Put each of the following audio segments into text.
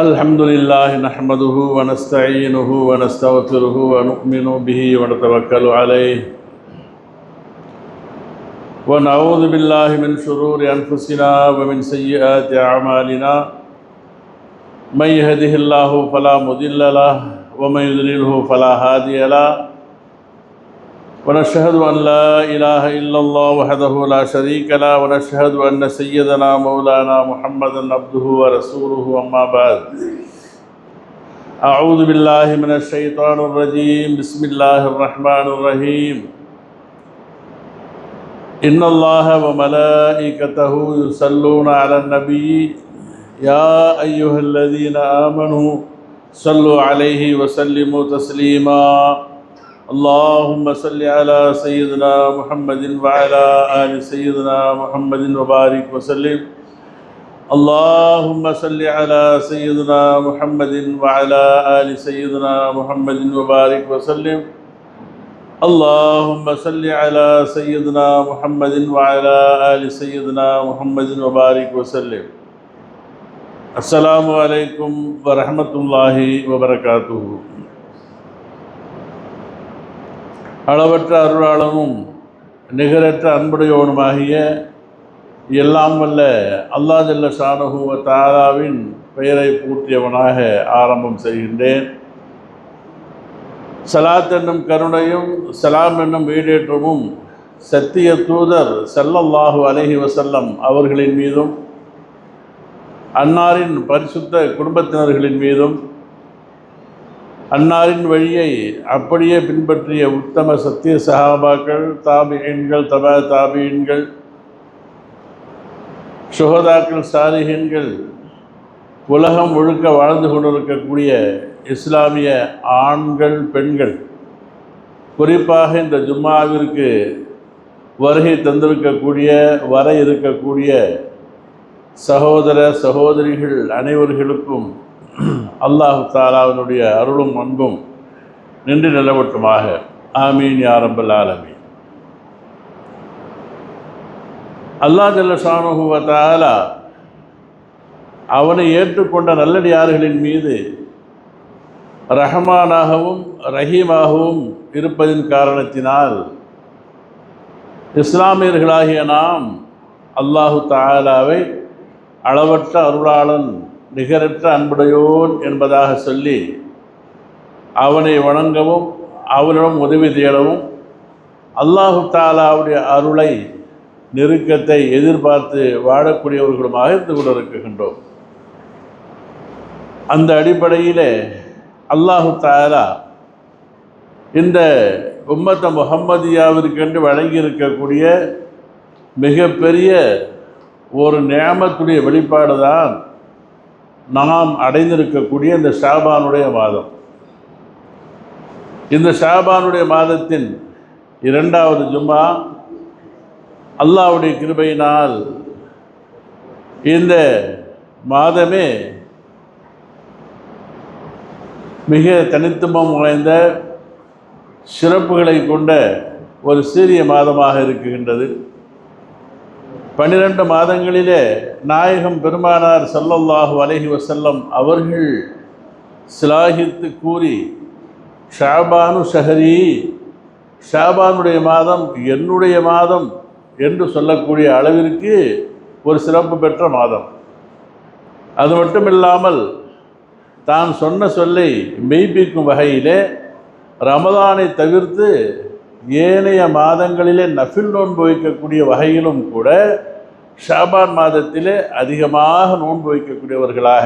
الحمد لله نحمده ونستعينه ونستغفره ونؤمن به ونتوكل عليه ونعوذ بالله من شرور أنفسنا ومن سيئات أعمالنا من يهده الله فلا مضل له ومن يضلله فلا هادي له ونشهد أن لا إله إلا الله وحده لا شريك له ونشهد أن سيدنا مولانا محمدا عبده ورسوله أما بعد أعوذ بالله من الشيطان الرجيم بسم الله الرحمن الرحيم إن الله وملائكته يصلون على النبي يا أيها الذين آمنوا صلوا عليه وسلموا تسليما اللهم صل على سيدنا محمد وعلى آل سيدنا محمد وبارك وسلم اللهم صل على سيدنا محمد وعلى آل سيدنا محمد وبارك وسلم اللهم صل على سيدنا محمد وعلى آل سيدنا محمد وبارك وسلم السلام عليكم ورحمة الله وبركاته. அளவற்ற அருளாளனும் நிகரற்ற அன்புடையவனுமாகிய எல்லாம் வல்ல அல்லாஹ் ஜல்ல ஷானஹு வ தஆலாவின் பெயரை பூட்டியவனாக ஆரம்பம் செய்கின்றேன். ஸலாத் என்னும் கருணையும் ஸலாம் என்னும் ஈடேற்றமும் சத்திய தூதர் ஸல்லல்லாஹு அலைஹி வஸல்லம் அவர்களின் மீதும் அன்னாரின் பரிசுத்த குடும்பத்தினர்களின் மீதும் அன்னாரின் வழியை அப்படியே பின்பற்றிய உத்தம சத்திய சஹாபாக்கள், தாபிஈன்கள், தபா தாபிஈன்கள், சுஹதாக்கள், சாலிஹீன்கள், உலகம் முழுக்க வாழ்ந்து கொண்டிருக்கக்கூடிய இஸ்லாமிய ஆண்கள், பெண்கள், குறிப்பாக இந்த ஜும்மாவிற்கு வருகை தந்திருக்கக்கூடிய வர இருக்கக்கூடிய சகோதர சகோதரிகள் அனைவர்களுக்கும் அல்லாஹு தஆலாவினுடைய அருளும் அன்பும் நின்று நிலவட்டுமாக. ஆமீன் யா ரப்பல் ஆலமீன். அல்லாஹ் ஜல்ல ஷானஹு வ தஆலா அவனை ஏற்றுக்கொண்ட நல்லடியார்களின் மீது ரஹ்மானாகவும் ரஹீமாகவும் இருப்பதின் காரணத்தினால் இஸ்லாமியர்களாகிய நாம் அல்லாஹு தஆலாவை அளவற்ற அருளாளன், நிகரற்ற அன்புடையோன் என்பதாக சொல்லி அவனை வணங்கவும் அவனிடம் உதவி தேடவும் அல்லாஹு தஆலாவுடைய அருளை, நெருக்கத்தை எதிர்பார்த்து வாழக்கூடியவர்களுமாக இருந்து கொண்டிருக்கின்றோம். அந்த அடிப்படையிலே அல்லாஹு தஆலா இந்த உம்மத்த முஹம்மதியாவிற்கென்று வழங்கியிருக்கக்கூடிய மிகப்பெரிய ஒரு நிஅமத்துடைய வெளிப்பாடு தான் நாம் அடைந்திருக்கக்கூடிய இந்த ஷாபானுடைய மாதம். இந்த ஷாபானுடைய மாதத்தின் 2வது ஜும்மா அல்லாஹ்வுடைய கிருபையினால் இந்த மாதமே மிக தனித்துவம் வாய்ந்த சிறப்புகளை கொண்ட ஒரு சீரிய மாதமாக இருக்குகின்றது. 12 மாதங்களிலே நாயகம் பெருமானார் ஸல்லல்லாஹு அலைஹி வஸல்லம் அவர்கள் சிலாகித்து கூறி ஷாபானு ஷஹரி, ஷாபானுடைய மாதம் என்னுடைய மாதம் என்று சொல்லக்கூடிய அளவிற்கு ஒரு சிறப்பு பெற்ற மாதம். அது மட்டுமில்லாமல் தான் சொன்ன சொல்லை மெய்ப்பிக்கும் வகையிலே ரமதானை தவிர்த்து ஏனைய மாதங்களிலே நஃபில் நோன்பு வைக்கக்கூடிய வகையிலும் கூட ஷாபான் மாதத்திலே அதிகமாக நோன்பு வைக்கக்கூடியவர்களாக,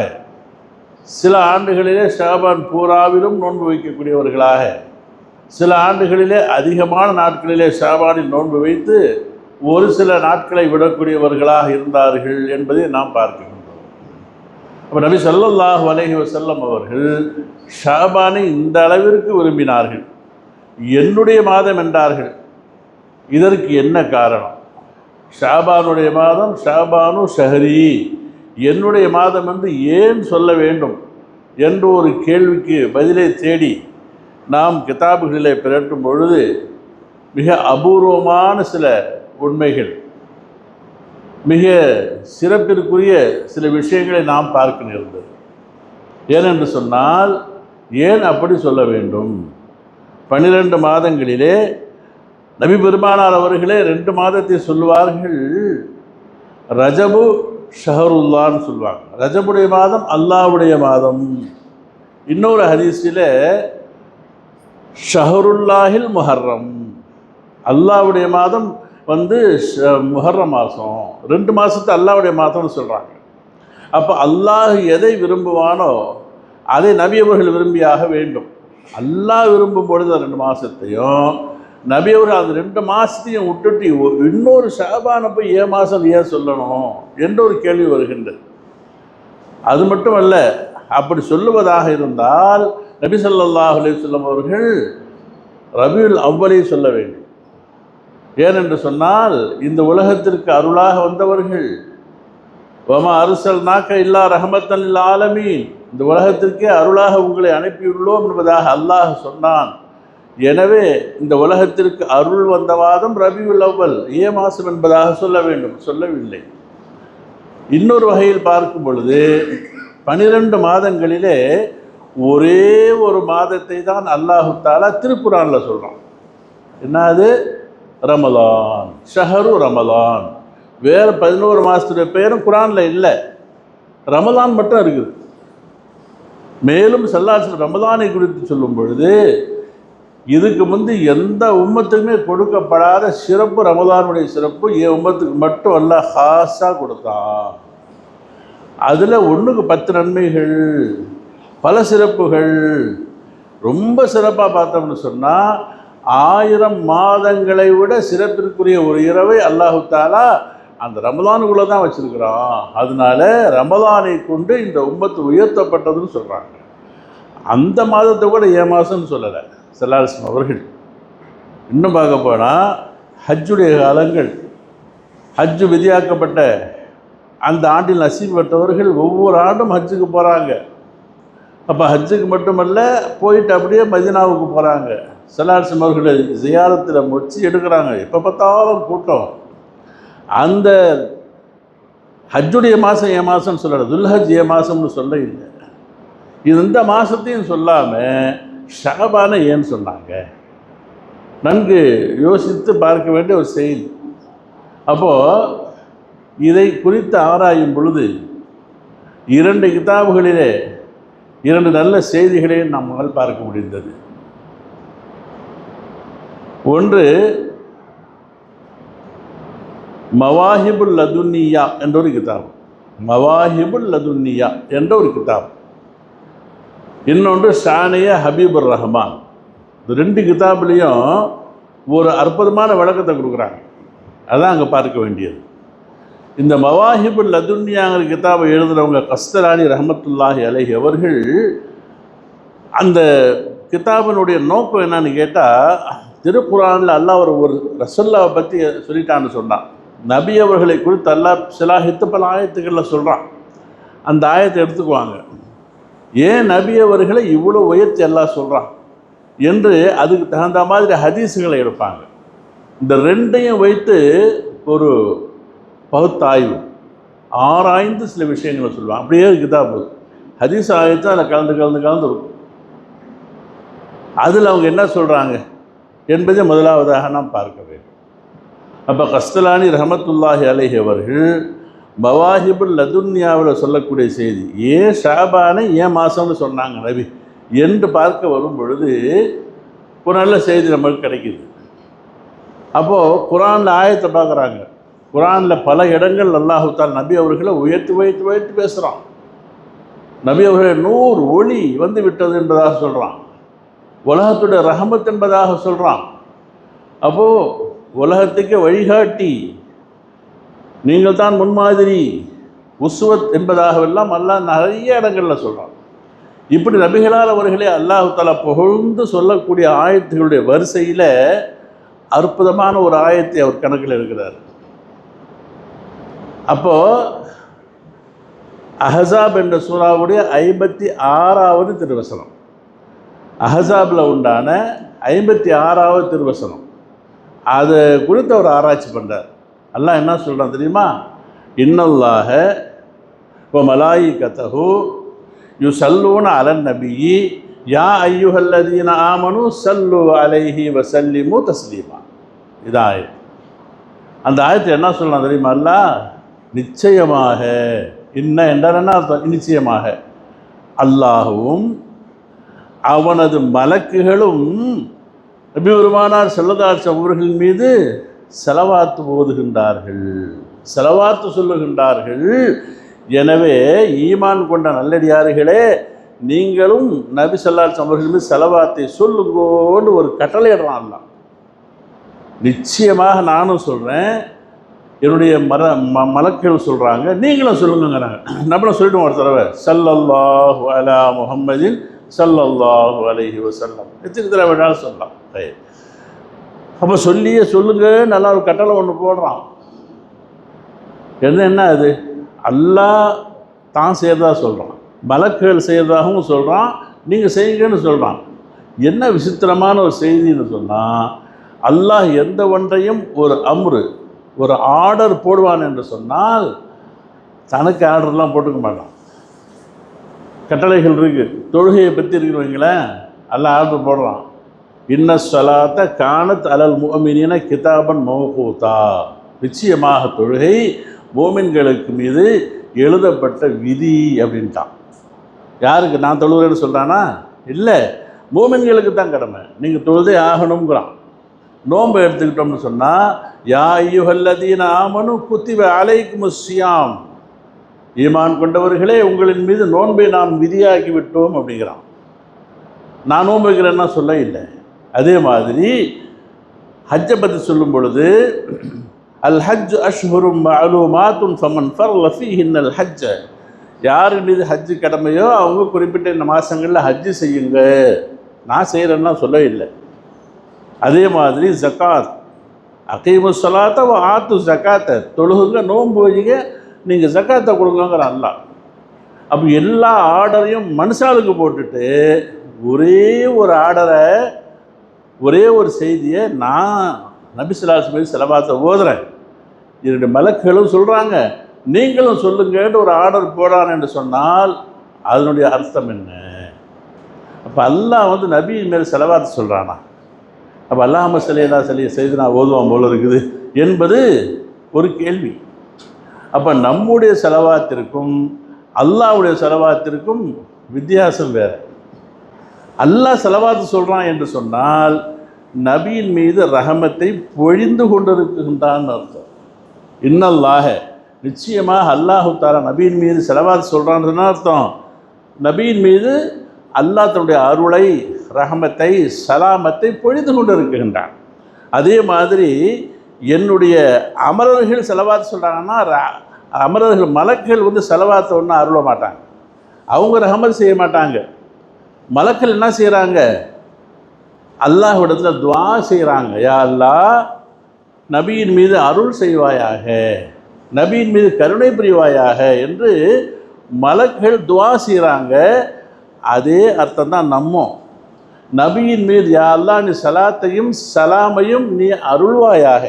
சில ஆண்டுகளிலே ஷாபான் பூராவிலும் நோன்பு வைக்கக்கூடியவர்களாக, சில ஆண்டுகளிலே அதிகமான நாட்களிலே ஷாபானில் நோன்பு வைத்து ஒரு சில நாட்களை விடக்கூடியவர்களாக இருந்தார்கள் என்பதை நாம் பார்க்கின்றோம். அப்போ நபி ஸல்லல்லாஹு அலைஹி வஸல்லம் அவர்கள் ஷாபானை இந்த அளவிற்கு விரும்பினார்கள், என்னுடைய மாதம் என்றார்கள். இதற்கு என்ன காரணம்? ஷாபானுடைய மாதம் ஷாபானு ஷஹரி, என்னுடைய மாதம் என்று ஏன் சொல்ல வேண்டும் என்று ஒரு கேள்விக்கு பதிலை தேடி நாம் கிதாபுகளிலே பிரட்டும் பொழுது மிக அபூர்வமான சில உண்மைகள், மிக சிறப்பிற்குரிய சில விஷயங்களை நாம் பார்க்க நேர்ந்தது. ஏனென்று சொன்னால் ஏன் அப்படி சொல்ல வேண்டும்? 12 மாதங்களிலே நபி பெருமானார் அவர்களே 2 மாதத்தை சொல்லுவார்கள் ரஜபு ஷஹருல்லான்னு சொல்லுவாங்க. ரஜபுடைய மாதம் அல்லாஹ்வுடைய மாதம். இன்னொரு ஹதீஸில் ஷஹருல்லாஹில் முஹர்ரம், அல்லாஹ்வுடைய மாதம் முஹர்ரம் மாதம். 2 மாதத்தை அல்லாஹ்வுடைய மாதம்னு சொல்கிறாங்க. அப்போ அல்லாஹ் எதை விரும்புவானோ அதை நபி அவர்கள் விரும்பியாக வேண்டும். அல்லாஹ் விரும்பும் பொழுது 2 மாதத்தையும் நபி அவர்கள் அந்த 2 மாதத்தையும் விட்டுட்டு இன்னொரு ஷாபானை போய் மாதம் ஏன் சொல்லணும் என்ற ஒரு கேள்வி வருகின்றது. அது மட்டும் அல்ல, அப்படி சொல்லுவதாக இருந்தால் நபி ஸல்லல்லாஹு அலைஹி வஸல்லம் அவர்கள் ரபியுல் அவ்வலை சொல்ல வேண்டும். ஏனென்று சொன்னால் இந்த உலகத்திற்கு அருளாக வந்தவர்கள், வமா அர்ஸல்நாக இல்லா ரஹ்மத்தன் லில் ஆலமீன், இந்த உலகத்திற்கே அருளாக உங்களை அனுப்பியுள்ளோம் என்பதாக அல்லாஹ் சொன்னான். எனவே இந்த உலகத்திற்கு அருள் வந்த மாதம் ரபியுல் அவ்வல் மாதம் என்பதாக சொல்ல வேண்டும், சொல்லவில்லை. இன்னொரு வகையில் பார்க்கும் பொழுது 12 மாதங்களிலே ஒரே ஒரு மாதத்தை தான் அல்லாஹு தஆலா திருக்குர்ஆனில் சொல்கிறான். என்னது? ரமலான், ஷஹரு ரமலான். வேறு 11 மாதத்துடைய பெயரும் குரானில் இல்லை, ரமலான் மட்டும் இருக்குது. மேலும் ஸல்லல்லாஹு ரமலானை குறித்து சொல்லும் பொழுது இதுக்கு முந்தி எந்த உம்மத்துக்குமே கொடுக்கப்படாத சிறப்பு ரமலானுடைய சிறப்பு உம்மத்துக்கு மட்டும் அல்லாஹ் ஹாஸாக கொடுத்தான். அதில் 1க்கு 10 நன்மைகள், பல சிறப்புகள். ரொம்ப சிறப்பாக பார்த்தோம்னு சொன்னால் 1000 மாதங்களை விட சிறப்பிற்குரிய ஒரு இரவை அல்லாஹு தஆலா அந்த ரமலானுக்குள்ளே தான் வச்சுருக்கிறான். அதனால ரமலானை கொண்டு இந்த உம்மத்து உயர்த்தப்பட்டதுன்னு சொல்கிறாங்க. அந்த மாதத்தை கூட மாதம்னு சொல்லலை ஸல்லல்லாஹு அலைஹி வஸல்லம் அவர்கள். இன்னும் பார்க்க போனால் ஹஜ்ஜுடைய காலங்கள், ஹஜ்ஜு விதியாக்கப்பட்ட அந்த ஆண்டில் நசீப் பெற்றவர்கள் ஒவ்வொரு ஆண்டும் ஹஜ்ஜுக்கு போகிறாங்க. அப்போ ஹஜ்ஜுக்கு மட்டுமல்ல, போயிட்டு அப்படியே மதீனாவுக்கு போகிறாங்க. ஸல்லல்லாஹு அலைஹி வஸல்லம் அவர்களை ஜியாரத்தில் முச்சு எடுக்கிறாங்க. எப்போ பார்த்தாலும் கூட்டம். அந்த ஹஜ்ஜுடைய மாதம் மாதம்னு சொல்லலை, துல்ஹஜ் மாதம்னு சொல்ல இல்லை. இந்த மாதத்தையும் சொல்லாமல் ஷஅபானை ஏன் சொன்னாங்க? நன்கு யோசித்து பார்க்க வேண்டிய ஒரு செய்தி. அப்போது இதை குறித்து ஆராயும் பொழுது 2 கிதாபுகளிலே 2 நல்ல செய்திகளை நம்மால் பார்க்க முடிந்தது. ஒன்று மவாஹிபுல் லதுன்னியா என்ற ஒரு கிதாப், மவாஹிபுல் லதுன்னியா என்ற ஒரு கிதாப். இன்னொன்று ஷானிய ஹபீபுர் ரஹ்மான். இந்த 2 கிதாப்லேயும் ஒரு அற்புதமான விளக்கத்தை கொடுக்குறாங்க. அதான் அங்கே பார்க்க வேண்டியது. இந்த மவாஹிபுல் லதுன்னியாங்கிற கிதாபை எழுதுகிறவங்க கஸ்தலானி ரஹ்மத்துல்லாஹி அலைஹி அவர்கள், அந்த கிதாபினுடைய நோக்கம் என்னன்னு கேட்டால், திருக்குர்ஆனில் அல்லாஹ் ஒரு ரசூலுல்லாஹை பற்றி சொல்லிட்டான்னு சொன்னான். நபி அவர்களை குறித்து அல்லாஹ் சிலாஹித்து பல ஆயத்துக்களில் சொல்கிறான். அந்த ஆயத்தை எடுத்துக்குவாங்க, ஏன் நபி அவர்களை இவ்வளோ உயர்த்தி அல்லாஹ் சொல்கிறான் என்று அதுக்கு தகுந்த மாதிரி ஹதீஸுகளை எடுப்பாங்க. இந்த 2ஐயும் வைத்து ஒரு பகுத்தாய்வு ஆராய்ந்து சில விஷயங்களை சொல்லுவாங்க. அப்படியே கிதாபு ஹதீஸ் ஆயத்து அதில் கலந்து இருக்கும். அதில் அவங்க என்ன சொல்கிறாங்க என்பதை முதலாவதாக நாம் பார்க்க வேண்டும். அப்போ கஸ்தலானி ரஹ்மத்துல்லாஹி அலைஹி அவர்கள் மவாஹிபுல் லதுன்னியாவில் சொல்லக்கூடிய செய்தி, ஏன் ஷாபானை மாதம்னு சொன்னாங்க நபி என்று பார்க்க வரும் பொழுது ஒரு நல்ல செய்தி நமக்கு கிடைக்கிது. அப்போது குர்ஆனில் ஆயத்தை பார்க்குறாங்க. குர்ஆனில் பல இடங்கள் அல்லாஹ் தஆலா நபி அவர்களை உயர்த்தி பேசுகிறான். நபி அவர்கள் 100 ஒளி வந்து விட்டது என்பதாக சொல்கிறான். உலகத்துடைய ரஹமத் என்பதாக சொல்கிறான். அப்போது உலகத்துக்கு வழிகாட்டி, நீங்கள் தான் முன்மாதிரி, உஸ்வத் என்பதாகவெல்லாம் அல்லாஹ் நிறைய இடங்களில் சொல்கிறான். இப்படி நபிகளால் அவர்களே அல்லாஹ் தஆலா புகழ்ந்து சொல்லக்கூடிய ஆயத்துகளுடைய வரிசையில் அற்புதமான ஒரு ஆயத்தை அவர் கணக்கில் இருக்கிறார். அப்போது அஹஸாப் என்ற சூறாவுடைய 56வது திருவசனம், அஹஸாபில் உண்டான 56வது திருவசனம், அது குறித்து அவர் ஆராய்ச்சி பண்ணுறார். அல்லாஹ் என்ன சொல்கிறான் தெரியுமா? இன்னல்லாஹ வ மலாயிகத்தஹு யுஸல்லூன அலன் நபியி யா அய்யுஹல்லதீன ஆமனு ஸல்லு அலைஹி வஸல்லிமு தஸ்லீமா. இதான் ஆயத். அந்த ஆயத்தை என்ன சொல்லலாம் தெரியுமா? அல்லாஹ் நிச்சயமாக, இன்ன என்றால் என்ன அர்த்தம்? நிச்சயமாக அல்லாஹுவும் அவனது மலக்குகளும் நபி பெருமானார் ஸல்லல்லாஹு அலைஹி வஸல்லம் அவர்கள் மீது ஸலவாத்து ஓதுகின்றார்கள், ஸலவாத்து சொல்லுகின்றார்கள். எனவே ஈமான் கொண்ட நல்லடியார்களே, நீங்களும் நபி ஸல்லல்லாஹு அலைஹி வஸல்லம் அவர்கள் மீது ஸலவாத்தை சொல்லுங்கோன்னு ஒரு கட்டளையிடுறான் அல்லாஹ். நிச்சயமாக நானும் சொல்கிறேன், என்னுடைய மலக்குகள் சொல்கிறாங்க, நீங்களும் சொல்லுங்கிறாங்க. நம்மளும் சொல்லிவிடுவோம் ஒரு தடவை, ஸல்லல்லாஹு அலா முஹம்மதின் ஸல்லல்லாஹு அலைஹி வஸல்லம். எத்தனை தடவை வேணாலும் சொல்லலாம். அப்போ சொல்லியே சொல்லுங்க, நல்லா ஒரு கட்டளை ஒன்று போடுறான். என்ன அது? அல்லாஹ் தான் செய்கிறதா சொல்கிறான், மலக்குகள் செய்கிறதாகவும் சொல்கிறான், நீங்கள் செய்யுங்கன்னு சொல்கிறான். என்ன விசித்திரமான ஒரு செய்தின்னு சொன்னால், அல்லாஹ் எந்த ஒன்றையும் ஒரு அம்ரு, ஒரு ஆர்டர் போடுவான் என்று சொன்னால் தனக்கு ஆர்டர்லாம் போட்டுக்க மாட்டான். கட்டளைகள் இருக்குது, தொழுகையை பற்றி இருக்கிறவங்களேன் அல்லாஹ் ஆர்டர் போடுறான். இன்ன ஸலாத்த கானத் அலல் முஅமினீன கிதாபன் மௌகூதா. நிச்சயமாக தொழுகை மோமின்களுக்கு மீது எழுதப்பட்ட விதி அப்படின்ட்டான். யாருக்கு? நான் தொழுகிறேன்னு சொல்கிறானா? இல்லை, மோமின்களுக்கு தான் கடமை, நீங்கள் தொழுதே ஆகணுங்கிறான். நோன்பு எடுத்துக்கிட்டோம்னு சொன்னால், யா அய்யுஹல்லதீன ஆமனு குத்திப அலைக்குமுஸ் ஸியாம், ஈமான் கொண்டவர்களே உங்களின் மீது நோன்பை நாம் விதியாக்கி விட்டோம் அப்படிங்கிறான். நான் நோன்பு வைக்கிறேன்னா சொல்ல இல்லை. அதே மாதிரி ஹஜ்ஜை பற்றி சொல்லும் பொழுது, அல் ஹஜ் அஷ்ஹுரும் மஅலூமாத்துன் ஃபமன் ஃபர்ல ஃபீஹின்னல் ஹஜ்ஜ, யார் மீது ஹஜ்ஜு கடமையோ அவங்க குறிப்பிட்ட இந்த மாதங்களில் ஹஜ்ஜு செய்யுங்க. நான் செய்கிறேன்னா சொல்ல இல்லை. அதே மாதிரி ஜக்காத், அகீமுஸ் ஸலாத்த வ ஆத்து ஜக்காத்தை, தொழுகுங்க, நோன்பு வைங்க, நீங்கள் ஜக்காத்தை கொடுங்கங்கிற அல்லாஹ். அப்போ எல்லா ஆர்டரையும் மனுஷாளுக்கு போட்டுட்டு ஒரே ஒரு ஆர்டரை, ஒரே ஒரு செய்தியை நான் நபி ஸல்லல்லாஹு அலைஹி வஸல்லம் ஸலவாத்தை ஓதுறேன், இரண்டு மலக்குகளும் சொல்கிறாங்க, நீங்களும் சொல்லுங்கன்னு ஒரு ஆர்டர் போடான் என்று சொன்னால் அதனுடைய அர்த்தம் என்ன? அப்போ அல்லாஹ் வந்து நபியின் மேல் ஸலவாத்து சொல்கிறானா? அப்போ அல்லாஹும்ம ஸல்லி அலா சையதுனா ஓதுவான் போல இருக்குது என்பது ஒரு கேள்வி. அப்போ நம்முடைய ஸலவாத்திற்கும் அல்லாஹ்வுடைய ஸலவாத்திற்கும் வித்தியாசம் வேறு. அல்லாஹ் ஸலவாத்து சொல்கிறான் என்று சொன்னால் நபியின் மீது ரஹமத்தை பொழிந்து கொண்டிருக்கின்றான்னு அர்த்தம். இன்னல்லாஹ, நிச்சயமாக அல்லாஹு தஆலா நபியின் மீது ஸலவாத்து சொல்கிறான்னு அர்த்தம். நபியின் மீது அல்லாஹ் தன்னுடைய அருளை, ரஹமத்தை, சலாமத்தை பொழிந்து கொண்டு இருக்கின்றான். அதே மாதிரி என்னுடைய அமரர்கள் ஸலவாத்து சொல்கிறாங்கன்னா, அமரர்கள் மலக்குகள் வந்து ஸலவாத்தை ஒன்றும் அருள மாட்டாங்க, அவங்க ரஹமத் செய்ய மாட்டாங்க. மலக்குகள் என்ன செய்கிறாங்க? அல்லாஹ்விடத்தில் துஆ செய்கிறாங்க, யா அல்லாஹ் நபியின் மீது அருள் செய்வாயாக, நபியின் மீது கருணை புரிவாயாக என்று மலக்குகள் துஆ செய்கிறாங்க. அதே அர்த்தம் தான் நம்ம நபியின் மீது, யா அல்லாஹ் நீ சலாத்தையும் சலாமையும் நீ அருள்வாயாக,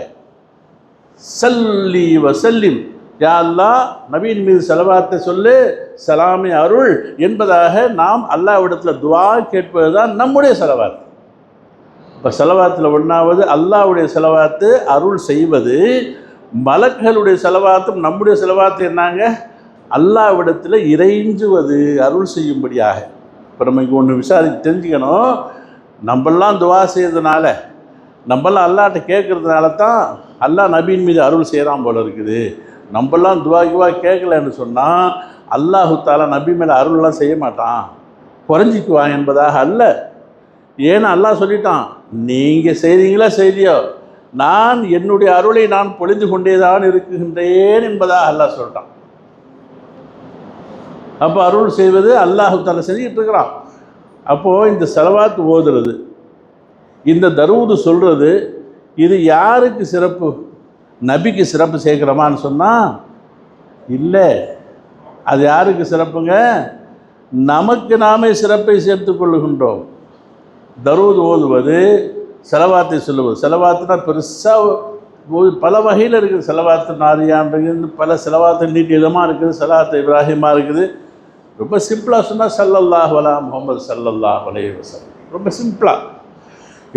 சல்லி வசல்லிம், யா அல்லாஹ் நபியின் மீது ஸலவாத்தை சொல்லு, சலாமை அருள் என்பதாக நாம் அல்லாஹ்விடத்தில் துஆ கேட்பது தான் நம்முடைய ஸலவாத். இப்போ ஸலவாத்தில் ஒன்றாவது அல்லாஹ்வுடைய ஸலவாத்து அருள் செய்வது, மலக்குகளுடைய ஸலவாத்தும் நம்முடைய ஸலவாத்து என்னாங்க? அல்லாஹ்விடத்தில் இறைஞ்சுவது, அருள் செய்யும்படியாக. இப்போ நம்ம இங்கே ஒன்று தெரிஞ்சுக்கணும், நம்மெல்லாம் துஆ செய்கிறதுனால, நம்மெல்லாம் அல்லாஹ்ட்ட கேட்குறதுனால தான் அல்லாஹ் நபியின் மீது அருள் செய்கிறான் போல இருக்குது. நம்மெல்லாம் துஆ கேட்கலன்னு சொன்னால் அல்லாஹு தஆலா நபி மேலே அருள்லாம் செய்ய மாட்டான், குறைஞ்சிக்குவான் என்பதாக அல்ல. ஏன்னா அல்லாஹ் சொல்லிட்டான், நீங்கள் செய்கிறீங்களா செய்தியோ, நான் என்னுடைய அருளை நான் பொழிந்து கொண்டே தான் இருக்குகின்றேன் என்பதாக அல்லாஹ் சொல்லிட்டான். அப்போ அருள் செய்வது அல்லாஹு தஆலா செஞ்சுக்கிட்டு இருக்கிறான். அப்போது இந்த ஸலவாத் ஓதுறது, இந்த தரூது சொல்கிறது, இது யாருக்கு சிறப்பு? நபிக்கு சிறப்பு சேர்க்கிறோமான்னு சொன்னால் இல்லை. அது யாருக்கு சிறப்புங்க? நமக்கு நாமே சிறப்பை சேர்த்து கொள்ளுகின்றோம். தரூது ஓதுவது, ஸலவாத்தை சொல்லுவது. ஸலவாத்துனா பெருசாக பல வகையில் இருக்குது. ஸலவாத்து நாரியான் இருக்குது, பல ஸலவாத்து நீட்டி விதமாக இருக்குது, ஸலாத்து இப்ராஹிமா இருக்குது, ரொம்ப சிம்பிளாக சொன்னால் ஸல்லல்லாஹு அலா முஹம்மது ஸல்லல்லாஹு அலைஹி வஸல்லம், ரொம்ப சிம்பிளாக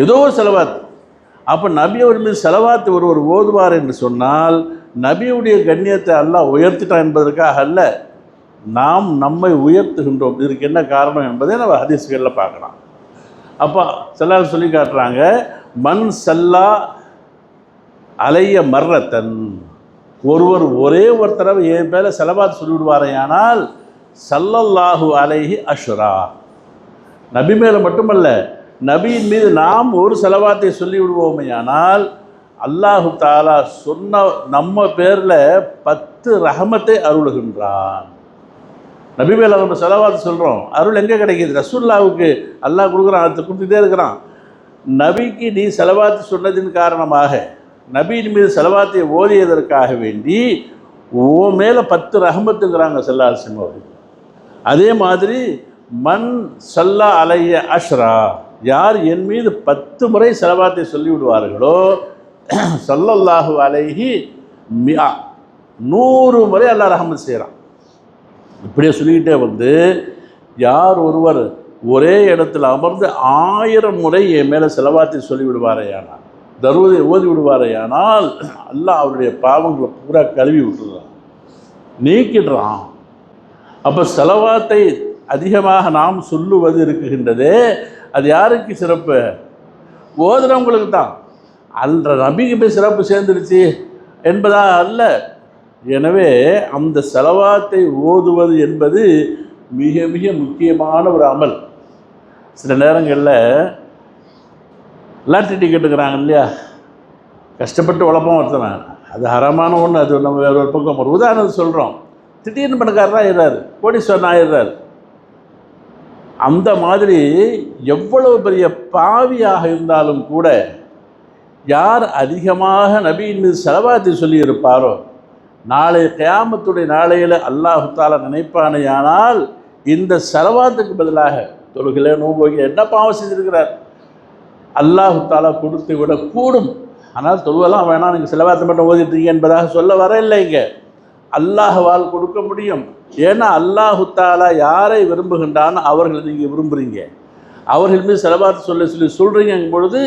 ஏதோ ஒரு செலவாத். அப்போ நபி அவர் மீது செலவாத்து ஒருவர் ஓதுவார் என்று சொன்னால் நபியுடைய கண்ணியத்தை அல்லாஹ் உயர்த்திட்டான் என்பதற்காக அல்ல, நாம் நம்மை உயர்த்துகின்றோம். இதற்கு என்ன காரணம் என்பதை நம்ம ஹதீஸ்களில் பார்க்கலாம். அப்போ சிலர் சொல்லி காட்டுறாங்க, மன் சல்லா அலைய மர்ரத்தன், ஒருவர் ஒரே ஒரு தடவை என் பேர செலவாத் சொல்லிவிடுவாரையானால் ஸல்லல்லாஹு அலைஹி அஷ்ரா, நபி மேலே மட்டுமல்ல நபியின் மீது நாம் ஒரு செலவாத்தை சொல்லிவிடுவோமையானால் அல்லாஹு தாலா சொன்ன நம்ம பேரில் 10 ரஹமத்தை அருளுகின்றான். நபி மேலே நம்ம செலவாத்து சொல்கிறோம், அருள் எங்கே கிடைக்கிது? ரசூலுல்லாவுக்கு அல்லாஹ் கொடுக்குறான், அதை கொடுத்துட்டே இருக்கிறான். நபிக்கு நீ செலவாத்து சொன்னதின் காரணமாக, நபியின் மீது செலவாத்தை ஓதியதற்காக வேண்டி ஓ மேலே 10 ரஹமத்துங்கிறாங்க ஸல்லல்லாஹு அலைஹி வஸல்லம். அதே மாதிரி மன் சல்லா அலைய அஷ்ரா, யார் என் மீது 10 முறை செலவாத்தை சொல்லிவிடுவார்களோ ஸல்லல்லாஹு அலைஹி மிஆ, 100 முறை அல்லாஹ் ரஹமத் செய்கிறான். இப்படியே சொல்லிக்கிட்டே வந்து யார் ஒருவர் ஒரே இடத்துல அமர்ந்து 1000 முறை என் மேலே செலவாத்தை சொல்லிவிடுவாரையானால், தருவதை ஓதி விடுவாரையானால் அல்லாஹ் அவருடைய பாவங்களை பூரா கழுவி விட்டுறான், நீக்கிடுறான். அப்போ செலவாத்தை அதிகமாக நாம் சொல்லுவது இருக்குகின்றதே, அது யாருக்கு சிறப்பு? ஓதுறவங்களுக்கு தான். அந்த நபிக்கு போய் சிறப்பு சேர்ந்துருச்சு என்பதாக அல்ல. எனவே அந்த செலவாத்தை ஓதுவது என்பது மிக மிக முக்கியமான ஒரு அமல். சில நேரங்களில் லாட்ரி டிக்கெட் இருக்கிறாங்க இல்லையா, கஷ்டப்பட்டு உழைப்போம் ஒருத்தனை, அது ஹரமான ஒன்று, அது நம்ம வேறு ஒரு பக்கம் ஒரு உதாரணம் சொல்கிறோம். திடீர்னு பணக்காரராக ஆயிடுறாரு, கோடீஸ்வரன் ஆயிடுறாரு. அந்த மாதிரி எவ்வளவு பெரிய பாவியாக இருந்தாலும் கூட யார் அதிகமாக நபியின் மீது செலவாத்தை சொல்லி இருப்பாரோ நாளை கியாமத்துடைய நாளையில் அல்லாஹு தாலா நினைப்பானையானால் இந்த செலவாத்துக்கு பதிலாக தொழுகையில நோன்பு வைக்க என்ன பாவம் செஞ்சிருக்கிறார் அல்லாஹு தாலா கொடுத்து விட கூடும். ஆனால் தொழுவெல்லாம் வேணாம், நீங்கள் செலவாத்தை மட்டும் ஓதிட்டீங்க என்பதாக சொல்ல வர இல்லை. இங்கே அல்லாஹ்வால் கொடுக்க முடியும். ஏன்னா அல்லாஹு தாலா யாரை விரும்புகின்றான்னு அவர்களை நீங்கள் விரும்புகிறீங்க, அவர்கள் மீது செலவாத்து சொல்கிறீங்க பொழுது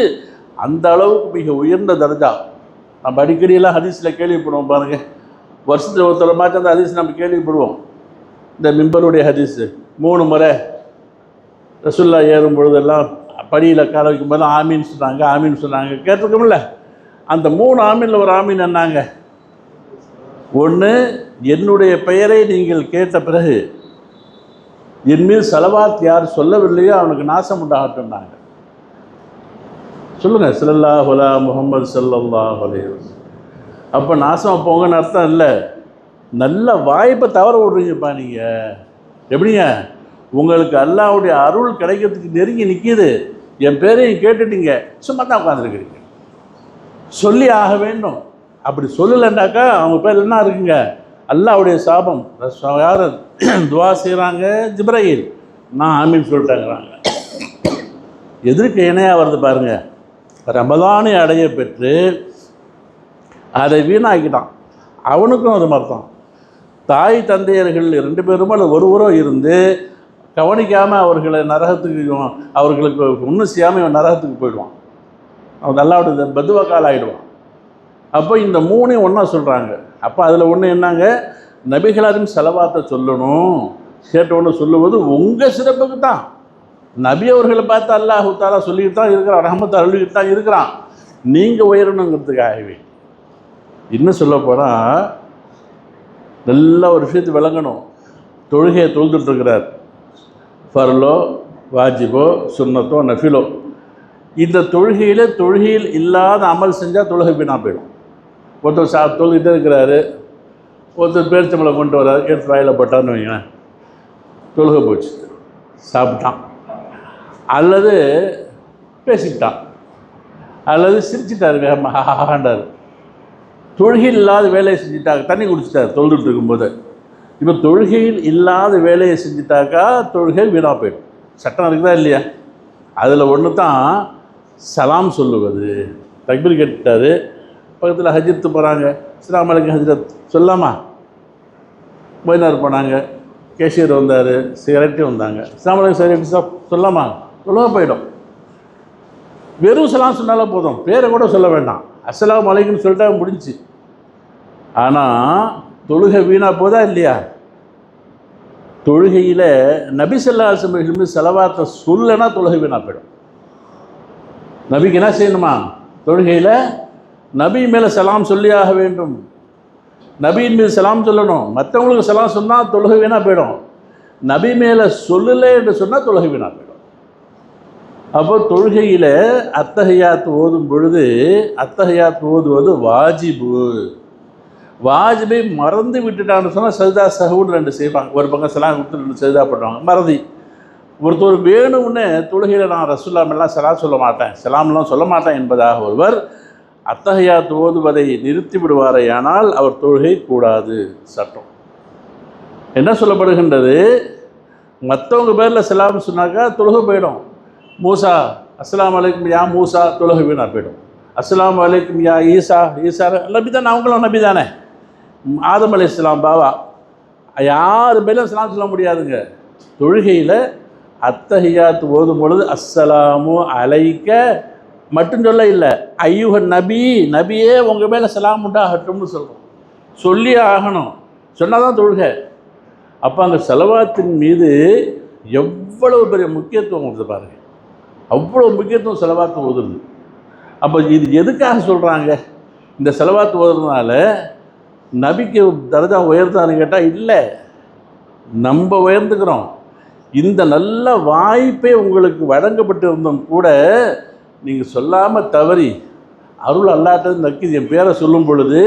அந்த அளவுக்கு மிக உயர்ந்த தர்ஜா. நம்ம அடிக்கடியெல்லாம் ஹதீஸில் கேள்விப்படுவோம் பாருங்கள், வருஷத்தில் ஒருத்தர மாற்றி அந்த ஹதீஸ் நம்ம கேள்விப்படுவோம். இந்த மிம்பருடைய ஹதீஸு 3 முறை ரசூல்லா ஏறும் பொழுதெல்லாம் படியில் கால வைக்கும் போது ஆமீன் சொன்னாங்க, ஆமீன் சொன்னாங்க, கேட்டிருக்கோம்ல. அந்த 3 ஆமீனில் ஒரு ஆமீன் என்னாங்க? ஒன்று, என்னுடைய பெயரை நீங்கள் கேட்ட பிறகு என் மீது செலவாத் யார் சொல்லவில்லையோ அவனுக்கு நாசம் உண்டாகட்டும்னாங்க. சொல்லுங்கள், ஸல்லல்லாஹு அலா முஹம்மது ஸல்லல்லாஹு அலைஹி வஸல்லம். அப்போ நாசம் போங்கன்னு அர்த்தம் இல்லை, நல்ல வாய்ப்பை தவற விடுறீங்கப்பா நீங்கள். எப்படிங்க? உங்களுக்கு அல்லாஹ்வுடைய அருள் கிடைக்கிறதுக்கு நெருங்கி நிற்கிது, என் பேரையும் கேட்டுட்டீங்க, சும்மா தான் உட்காந்துருக்கிறீங்க. சொல்லி ஆக வேண்டும். அப்படி சொல்லலைன்னாக்கா அவங்க பேர் என்ன இருக்குங்க? அல்லாஹ்வுடைய சாபம். யார் துவா செய்கிறாங்க? ஜிப்ரீல். நான் ஆமீன் சொல்லிட்டேங்கிறாங்க. எதிர்க்கு இணையாக வருது பாருங்கள். ரமலானை அடைய பெற்று அதை வீணாக்கிட்டான். அவனுக்கும் அது மாதிரி தான். தாய் தந்தையர்கள் 2 பேரும் அல்லது ஒருவரோ இருந்து கவனிக்காமல் அவர்களை நரகத்துக்கு, அவர்களுக்கு ஒன்றும் செய்யாமல் இவன் நரகத்துக்கு போயிடுவான். அவன் அல்லாஹ்வுடைய பதுவக்கால் ஆகிடுவான். அப்போ இந்த 3ஐயும் ஒன்றா சொல்கிறாங்க. அப்போ அதில் ஒன்று என்னங்க? நபிகளாரின் செலவாத்தை சொல்லணும், கேட்ட ஒன்று சொல்லுவது உங்கள் சிறப்புக்கு தான். நபி அவர்களை பார்த்து அல்லாஹு தாலா சொல்லிக்கிட்டு தான் இருக்கிறான், ரஹமத்தை அருளிக்கிட்டு தான் இருக்கிறான். நீங்கள் உயரணுங்கிறதுக்காகவே. இன்னும் சொல்ல போனால் நல்ல ஒரு விஷயத்தை விளங்கணும். தொழுகையை தொழுதுட்டுருக்கிறார், ஃபர்லோ வாஜிபோ சுன்னத்தோ நஃபிலோ. இந்த தொழுகையில் இல்லாத அமல் செஞ்சால் தொழுகை வீணாக போயிடும். ஒருத்தர் தொழுகிட்டே இருக்கிறாரு, ஒருத்தர் பேரிச்சம்பளம் கொண்டு வர்றாரு, எடுத்து வாயில் போட்டான்னு வைங்களேன், தொழுகை போச்சு, சாப்பிட்டான். அல்லது பேசிக்கிட்டான், அல்லது சிரிச்சிட்டார், வேகமாக ஆண்டார். தொழுகையில் இல்லாத வேலையை செஞ்சுட்டாங்க, தண்ணி குடிச்சிட்டார் தொழுதுட்டு இருக்கும்போது. இப்போ தொழுகையில் இல்லாத வேலையை செஞ்சுட்டாக்கா தொழுகை வீணாக போயிடும். சட்டம் இருக்குதா இல்லையா? அதில் ஒன்று தான் சலாம் சொல்லுவது. தக்பீர் கேட்டுட்டாரு, பக்கத்தில் ஹஜ்ரத்து போகிறாங்க, அஸ்ஸலாமு அலைக்கும் ஹஜ்ரத் சொல்லாமா? போயினார் போனாங்க, கேஷியர் வந்தார், சிகரெட்டு வந்தாங்க. அஸ்ஸலாமு அலைக்கும் சிகரெட் சாப் சொல்லாமா? சொல்லாமல் போயிடும். வெறும் சலாம் சொன்னாலே போதும், பேரை கூட சொல்ல வேண்டாம், அஸ்ஸலாமு அலைக்கும்னு சொல்லிட்டா முடிஞ்சு. ஆனால் தொழுகை வீணாக போதா இல்லையா? தொழுகையில் நபி ஸல்லல்லாஹு அலைஹி வஸல்லம் ஸலவாத்தை சொல்லனா தொழுகை வீணாக போயிடும். நபிக்கு என்ன செய்யணுமா? தொழுகையில் நபி மேலே சலாம் சொல்லியாக வேண்டும். நபியின் மீது சலாம் சொல்லணும். மற்றவங்களுக்கு சலாம் சொன்னால் தொழுகை வீணாக போயிடும். நபி மேலே சொல்லலை என்று சொன்னால் தொழுகை வீணாக போயிடும். அப்போ தொழுகையில் அத்தஹியாத் ஓதும் பொழுது அத்தஹியாத் ஓதுவது வாஜிபு. வாஜிபை மறந்து விட்டுட்டான்னு சொன்னால் சஜ்தா சஹூன்னு 2 செய்வாங்க. ஒரு பக்கம் சலாம் விட்டு 2 சஜ்தா பண்ணுவாங்க, மறதி. ஒருத்தர் வேணும்னு தொழுகையில் நான் ரசூலுல்லாஹ் சலாம் சொல்ல மாட்டேன், சலாம்லாம் சொல்ல மாட்டேன் என்பதாக ஒருவர் அத்தஹியாத் ஓதுவதை நிறுத்தி விடுவாரேயானால் அவர் தொழுகை கூடாது. சட்டம் என்ன சொல்லப்படுகின்றது? மற்றவங்க பேரில் சலாம் சொன்னாக்கா தொழுகை போயிடும். மூசா அஸ்ஸலாமு அலைக்கும் யா மூசா, தொழுகை வீணாக போயிடும். அஸ்ஸலாமு அலைக்கும் யா ஈசா, ஈசா நபி தானே, அவங்களும் நபி தானே. ஆதம் அலைஹிஸ்ஸலாம் பாவா, யார் பேரும் சலாம் சொல்ல முடியாதுங்க. தொழுகையில் அத்தஹியாத் ஓதும் பொழுது அஸ்ஸலாமு அலைக்க மட்டும் சொல்ல இல்லை, ஐயுக நபி, நபியே உங்கள் மேலே சலாம் உண்டாகட்டும்னு சொல்கிறோம். சொல்லி ஆகணும், சொன்னால் தான் தொழுகை. அப்போ அந்த செலவாத்தின் மீது எவ்வளவு பெரிய முக்கியத்துவம் கொடுத்து பாருங்கள். அவ்வளோ முக்கியத்துவம் செலவாத்து ஓதுறது. அப்போ இது எதுக்காக சொல்கிறாங்க? இந்த செலவாத்து ஓதுறதுனால நபிக்கு தரஜா உயர்த்தான்னு கேட்டால் இல்லை, நம்ம உயர்ந்துக்கிறோம். இந்த நல்ல வாய்ப்பே உங்களுக்கு வழங்கப்பட்டு இருந்தும் கூட நீங்கள் சொல்லாமல் தவறி அருள் அல்லாட்டது நக்கி என் பேரை சொல்லும் பொழுது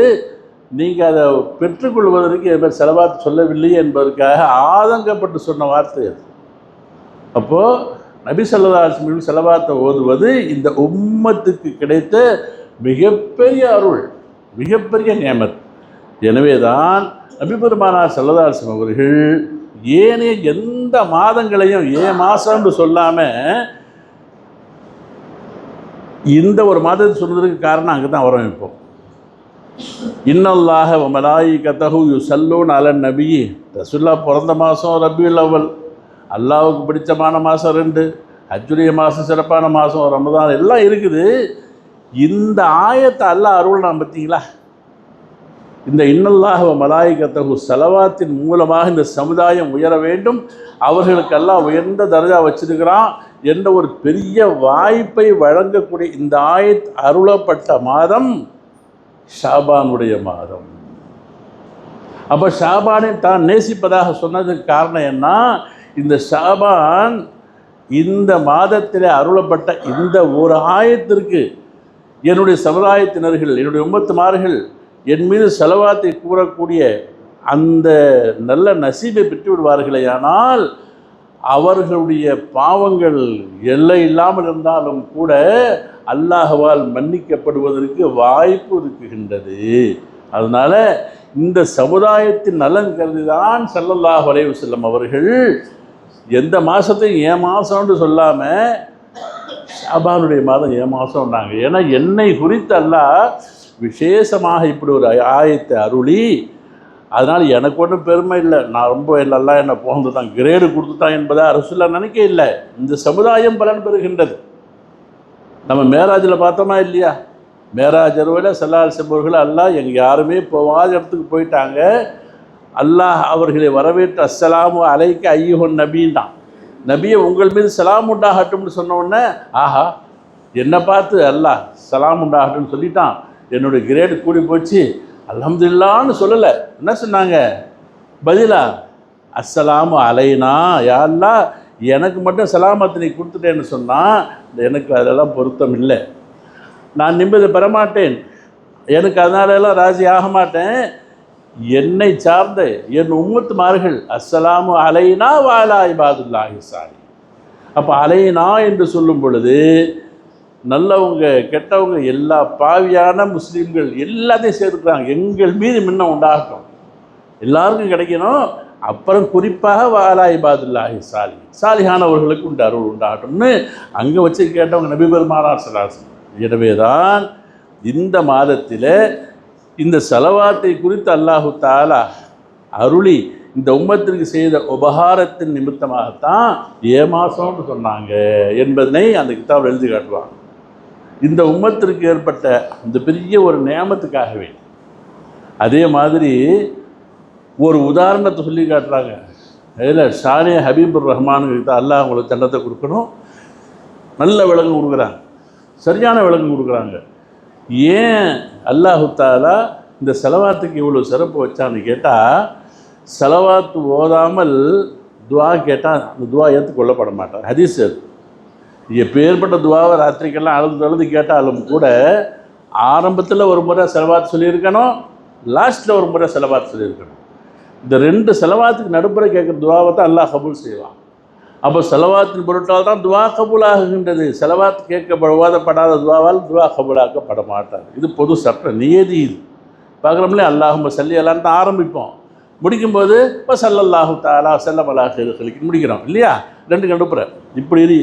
நீங்கள் அதை பெற்றுக்கொள்வதற்கு என் பேர் செலவாத்து சொல்லவில்லையே என்பதற்காக ஆதங்கப்பட்டு சொன்ன வார்த்தை அது. அப்போது நபி ஸல்லல்லாஹு அலைஹி வஸல்லம் செலவாத்தை ஓதுவது இந்த உம்மத்துக்கு கிடைத்த மிகப்பெரிய அருள், மிகப்பெரிய நியமத். எனவே தான் நபி பெருமானார் ஸல்லல்லாஹு அலைஹி வஸல்லம் அவர்கள் ஏனைய எந்த மாதங்களையும் மாதம்னு சொல்லாமல் இந்த ஒரு மாதத்தை சொல்வதற்கு காரணம் அங்கே தான் வரும். இப்போ இன்னல்லாஹ வ மலாயிகத்தஹு யுஸல்லூன அலன் நபி, ரசூலுல்லாஹ் பிறந்த மாதம் ரபியுல் அவ்வல், அல்லாஹ்வுக்கு பிடிச்சமான மாதம் 2, ஹஜ்ஜுடைய மாதம் சிறப்பான மாதம் ரமதான், எல்லாம் இருக்குது. இந்த ஆயத்தை அல்லாஹ் அருள்னா பார்த்தீங்களா? இந்த இன்னல்லாஹ வ மலாயிகத்தஹு ஸலவாத்தின் மூலமாக இந்த சமுதாயம் உயர வேண்டும், அவர்களுக்கெல்லாம் உயர்ந்த தரஜா வச்சிருக்கிறான் என்ற ஒரு பெரிய வாய்ப்பை வழங்கக்கூடிய இந்த ஆயத் அருளப்பட்ட மாதம் ஷாபானுடைய மாதம். அப்போ ஷாபானை தான் நேசிப்பதாக சொன்னதுக்கு காரணம் என்ன? இந்த ஷாபான் இந்த மாதத்தில் அருளப்பட்ட இந்த ஒரு ஆயத்திற்கு என்னுடைய சமுதாயத்தினர்கள், என்னுடைய உம்மத்துமார்கள் என் மீது செலவாத்தை கூறக்கூடிய அந்த நல்ல நசீபை பெற்று விடுவார்களேயானால் அவர்களுடைய பாவங்கள் எல்லை இல்லாமல் இருந்தாலும் கூட அல்லாஹ்வால் மன்னிக்கப்படுவதற்கு வாய்ப்பு இருக்குகின்றது. அதனால் இந்த சமுதாயத்தின் நலன் கருதி தான் ஸல்லல்லாஹு அலைஹி வஸல்லம் அவர்கள் எந்த மாதத்தையும் மாதம்னு சொல்லாமல் ஷாபானுடைய மாதம் மாதம்னாங்க. ஏன்னா என்னை குறித்து அல்லாஹ் விசேஷமாக இப்படி ஒரு ஆயத்தை அருளி, அதனால் எனக்கு ஒன்றும் பெருமை இல்லை, நான் ரொம்ப நல்லா என்னை போந்து தான் கிரேடு கொடுத்துட்டான் என்பதை ரசூலுல்லாஹ் நினைக்க இல்லை. இந்த சமுதாயம் பலன் பெறுகின்றது. நம்ம மேராஜில் பார்த்தோமா இல்லையா? மேராஜ் அருவில் ஸல்லல்லாஹு அலைஹி வஸல்லம் அவர்கள் அல்லாஹ் எங்கள் யாருமே போகாத இடத்துக்கு போயிட்டாங்க, அல்லாஹ் அவர்களை வரவேற்று அஸ்ஸலாமு அலைக்க ஐயுஹன் நபின்டான். நபியை உங்கள் மீது சலாம் உண்டாகட்டும்னு சொன்ன உடனே ஆஹா என்னை பார்த்து அல்லாஹ் சலாம் உண்டாகட்டும்னு சொல்லிட்டான், என்னுடைய கிரேடு கூடி போச்சு, அல்ஹம்துலில்லாஹ்னு சொல்லலை. என்ன சொன்னாங்க பதிலா? அஸ்ஸலாமு அலைனா, யா அல்லாஹ் எனக்கு மட்டும் சலாமத்தை நீ கொடுத்துட்டேன்னு சொன்னால் எனக்கு அதெல்லாம் பொருத்தம் இல்லை, நான் நிம்மதி பெறமாட்டேன், எனக்கு அதனாலெல்லாம் ராஜி ஆக மாட்டேன். என்னை சார்ந்த என் உம்மத்துமார்கள் அஸ்ஸலாமு அலைனா வ அலா இபாதுல்லாஹி ஸாலிஹீன். அப்போ அலைனா என்று சொல்லும் பொழுது நல்லவங்க கெட்டவங்க எல்லா பாவியான முஸ்லீம்கள் எல்லாத்தையும் சேர்த்துக்கிறாங்க. எங்கள் மீது முன்ன உண்டாகட்டும், எல்லாருக்கும் கிடைக்கணும். அப்புறம் குறிப்பாக வாலா இபாதுல்லாஹி ஸாலிஹீன், சாலிஹானவர்களுக்கு உண்டு அருள் உண்டாகட்டும்னு அங்கே வச்சு கேட்டவங்க நபி பெருமானார் ஸல்லல்லாஹு அலைஹி வஸல்லம். எனவே தான் இந்த மாதத்தில் இந்த ஸலவாத்தை குறித்து அல்லாஹு தஆலா அருளி இந்த உம்மத்திற்கு செய்த உபகாரத்தின் நிமித்தமாகத்தான் ஏமாசம்னு சொன்னாங்க என்பதனை அந்த கிதாபில் எழுதி காட்டுவாங்க. இந்த உம்மத்திற்கு ஏற்பட்ட இந்த பெரிய ஒரு நியமத்துக்காகவே. அதே மாதிரி ஒரு உதாரணத்தை சொல்லி காட்டுறாங்க. அதில் ஷானே ஹபீபுர் ரஹ்மானுக்கு அல்லாஹ் அவங்களுக்கு தண்டத்தை கொடுக்கணும். நல்ல விளக்கம் கொடுக்குறாங்க, சரியான விளக்கம் கொடுக்குறாங்க. ஏன் அல்லாஹு தாலா இந்த செலவாத்துக்கு இவ்வளோ சிறப்பு வச்சான்னு கேட்டால், செலவாத்து ஓதாமல் துவா கேட்டால் அந்த துவா ஏற்றுக்கொள்ளப்பட மாட்டார். ஹதீஸ் அது. எப்பேற்பட்ட துவாவை ராத்திரிக்கெல்லாம் அழுது கேட்டாலும் கூட ஆரம்பத்தில் ஒரு முறை செலவாத்து சொல்லியிருக்கணும், லாஸ்ட்டில் ஒரு முறை செலவாத்து சொல்லியிருக்கணும். இந்த 2 செலவாத்துக்கு நடுப்புற கேட்குற துவாவை தான் அல்லாஹ் கபூல் செய்வான். அப்போ செலவாத்தின் பொருட்டால் தான் துவா கபூலாகுகின்றது. செலவாத்து ஓதப்படாத துவாவால் துவா கபூலாக்கப்பட மாட்டார். இது பொது சட்ட நியதி. இது பார்க்குறோம்லே அல்லாஹும்ம ஸல்லி அலான்னு தான் ஆரம்பிப்போம், முடிக்கும்போது இப்போ ஸல்லல்லாஹு தஆலா வஸல்லம் அலா கைரில் முடிக்கிறோம் இல்லையா? 2 நடுப்புற. இப்படி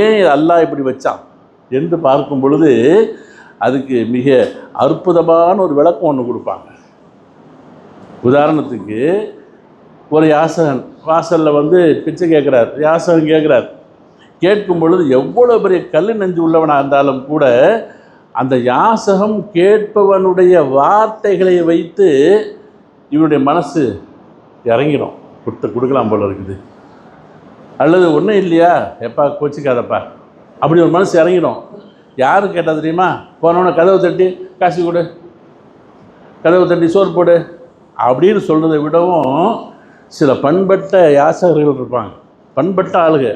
ஏன் அல்லாஹ் இப்படி வச்சான் என்று பார்க்கும் பொழுது அதுக்கு மிக அற்புதமான ஒரு விளக்கம் ஒன்று கொடுப்பாங்க. உதாரணத்துக்கு ஒரு யாசகன் வாசலில் பிச்சை கேட்குறார். யாசகன் கேட்குறார். கேட்கும் பொழுது எவ்வளோ பெரிய கல் நெஞ்சு உள்ளவனாக இருந்தாலும் கூட அந்த யாசகம் கேட்பவனுடைய வார்த்தைகளை வைத்து இவனுடைய மனசு இறங்கிடும். கொடுக்கலாம் போல இருக்குது. அல்லது ஒன்றும் இல்லையா, எப்பா கோச்சிக்காதப்பா, அப்படி ஒரு மனசு இறங்கிடும். யாரு கேட்டால் தெரியுமா? போனவனை கதவை தட்டி காசு கொடு, கதவை தட்டி சோறு போடு அப்படின்னு சொல்கிறத விடவும் சில பண்பட்ட யாசகர்கள் இருப்பாங்க, பண்பட்ட ஆளுக.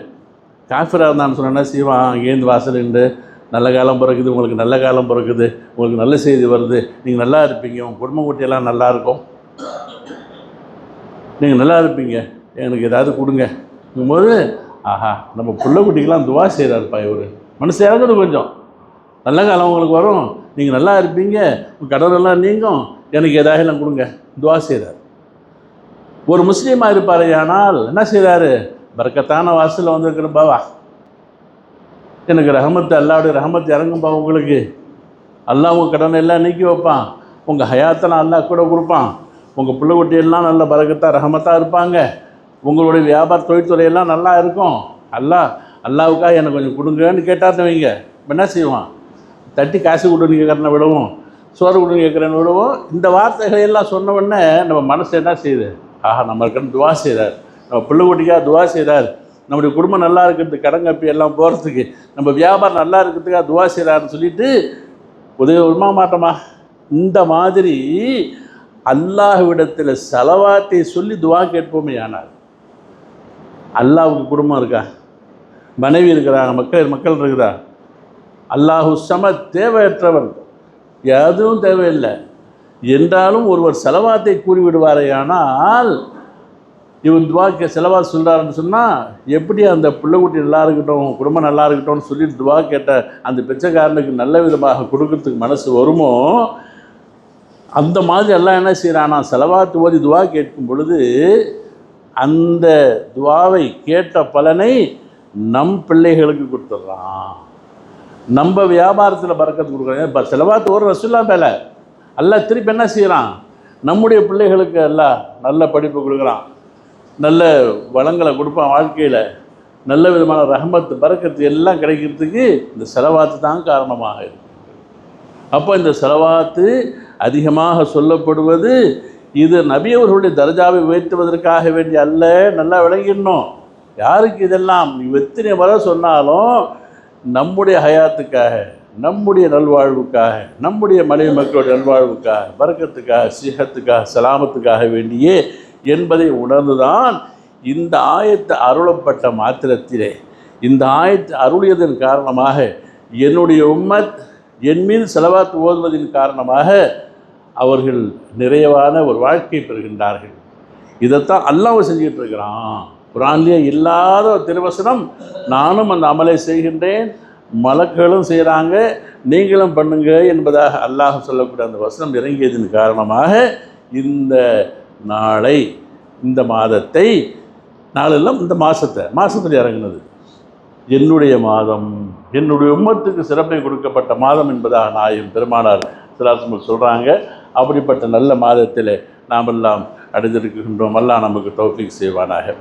காஃபிராக இருந்தான்னு சொன்னா செய்வான், அங்கேருந்து வாசல் நின்று நல்ல காலம் பிறக்குது, உங்களுக்கு நல்ல காலம் பிறக்குது, உங்களுக்கு நல்ல செய்தி வருது, நீங்கள் நல்லா இருப்பீங்க, உங்கள் குடும்ப குட்டியெல்லாம் நல்லா இருக்கும், நீங்கள் நல்லா இருப்பீங்க, எனக்கு ஏதாவது கொடுங்கும்போது ஆஹா நம்ம பிள்ளை குட்டிக்கெல்லாம் துவா செய்கிறாருப்பா இவர். மனசு இறங்குது கொஞ்சம். நல்ல காலம் உங்களுக்கு வரும், நீங்கள் நல்லா இருப்பீங்க, உங்கள் கடவுளெல்லாம் நீங்கும், எனக்கு ஏதாவது எல்லாம் கொடுங்க, துவா செய்கிறார். ஒரு முஸ்லீமாக இருப்பார், ஆனால் என்ன செய்கிறாரு? பரக்கத்தான வாசலில் வந்திருக்கிற பாவா, எனக்கு ரஹமத்து, அல்லாவுடைய ரஹமத்து இறங்கும்பா, உங்களுக்கு அல்லாஹ் உங்கள் கடனை எல்லாம் நீக்கி வைப்பான், உங்கள் ஹயாத்தெல்லாம் அல்லாஹ் கூட கொடுப்பான், உங்கள் பிள்ளை குட்டியெல்லாம் நல்ல பரக்கத்தாக ரஹமத்தாக இருப்பாங்க, உங்களுடைய வியாபார தொழில்துறையெல்லாம் நல்லா இருக்கும், அல்லாவுக்காக எனக்கு கொஞ்சம் கொடுங்கன்னு கேட்டார்னு வைங்க. என்ன செய்வான்? தட்டி காசு கொடுன்னு கேட்குறேன்னு விடுவோம், சோறு கொடுன்னு கேட்குறேன்னு விடுவோம். இந்த வார்த்தைகளையெல்லாம் சொன்ன உடனே நம்ம மனசு என்ன செய்யுது? ஆஹா நம்ம இருக்கிற துவா செய்கிறார், நம்ம பிள்ளை குட்டிக்காக துவா செய்கிறார், நம்முடைய குடும்பம் நல்லா இருக்கிறதுக்கு, கடங்கப்பி எல்லாம் போகிறதுக்கு, நம்ம வியாபாரம் நல்லா இருக்கிறதுக்காக துவா செய்கிறாருன்னு சொல்லிட்டு உதவி விரும்ப மாட்டோமா? இந்த மாதிரி அல்லாஹ்விடத்தில் செலவாத்தை சொல்லி துவா கேட்போமே. ஆனால் அல்லாஹ்வுக்கு குடும்பம் இருக்கா, மனைவி இருக்கிறாங்க, மக்கள் இருக்கிறா. அல்லாஹு சமத், தேவையற்றவன், எதுவும் தேவையில்லை என்றாலும் ஒருவர் செலவாத்தை கூறிவிடுவாரையானால், இவன் துவாக்க செலவாத் சொல்கிறாருன்னு சொன்னால் எப்படி அந்த பிள்ளைக்குட்டி நல்லா இருக்கட்டும், குடும்பம் நல்லா இருக்கட்டும்னு சொல்லிட்டு துவா கேட்ட அந்த பிச்சைக்காரனுக்கு நல்ல விதமாக கொடுக்கறதுக்கு மனசு வருமோ, அந்த மாதிரி எல்லாம் என்ன செய்கிறானா, செலவாத்து ஓதி துவா கேட்கும் பொழுது அந்த துவாவை கேட்ட பலனை நம் பிள்ளைகளுக்கு கொடுத்துட்றான், நம்ம வியாபாரத்தில் பறக்கத்து கொடுக்குறாங்க. இப்போ செலவாத்து ஒரு ரசூல்லா மேலே அல்லாஹ் திருப்பி என்ன செய்கிறான்? நம்முடைய பிள்ளைகளுக்கு எல்லாம் நல்ல படிப்பு கொடுக்குறான், நல்ல வளங்களை கொடுப்பான், வாழ்க்கையில் நல்ல விதமான ரஹமத்து பரக்கத்து எல்லாம் கிடைக்கிறதுக்கு இந்த செலவாத்து தான் காரணமாக இருக்கு. அப்போ இந்த செலவாத்து அதிகமாக சொல்லப்படுவது இது நபி அவர்களுடைய தர்ஜாவை உயர்த்துவதற்காக வேண்டிய அல்ல. நல்லா விளங்கிடணும். யாருக்கு இதெல்லாம் எத்தனை வரை சொன்னாலும் நம்முடைய ஹயாத்துக்காக, நம்முடைய நல்வாழ்வுக்காக, நம்முடைய மனைவி மக்களுடைய நல்வாழ்வுக்காக, பரக்கத்துக்காக, சிஹத்துக்காக, சலாமத்துக்காக வேண்டியே என்பதை உணர்ந்துதான் இந்த ஆயத்து அருளப்பட்ட மாத்திரத்திலே, இந்த ஆயத்து அருளியதன் காரணமாக என்னுடைய உம்மத் என் மீது செலவாத்து ஓதுவதன் காரணமாக அவர்கள் நிறைவான ஒரு வாழ்க்கை பெறுகின்றார்கள். இதைத்தான் அல்லாஹ் செஞ்சுக்கிட்டு இருக்கிறான். குர்ஆன்லேயே இல்லாத ஒரு திருவசனம், நானும் அந்த அமலை செய்கின்றேன், மலக்குகளும் செய்கிறாங்க, நீங்களும் பண்ணுங்க என்பதாக அல்லாஹ் சொல்லக்கூடிய அந்த வசனம் இறங்கியதன் காரணமாக இந்த நாளை, இந்த மாதத்தை, நாளெல்லாம் இந்த மாதத்தில் இறங்கினது என்னுடைய மாதம், என்னுடைய உம்மத்துக்கு சிறப்பை கொடுக்கப்பட்ட மாதம் என்பதாக நாயகம் பெருமானார் ஸல்லல்லாஹு அலைஹி வஸல்லம் சொல்கிறாங்க. அப்படிப்பட்ட நல்ல மாதத்தில் நாம் எல்லாம் அடைந்திருக்கின்றோம். அல்லாஹ் நமக்கு தௌஃபீக் செய்வானாக.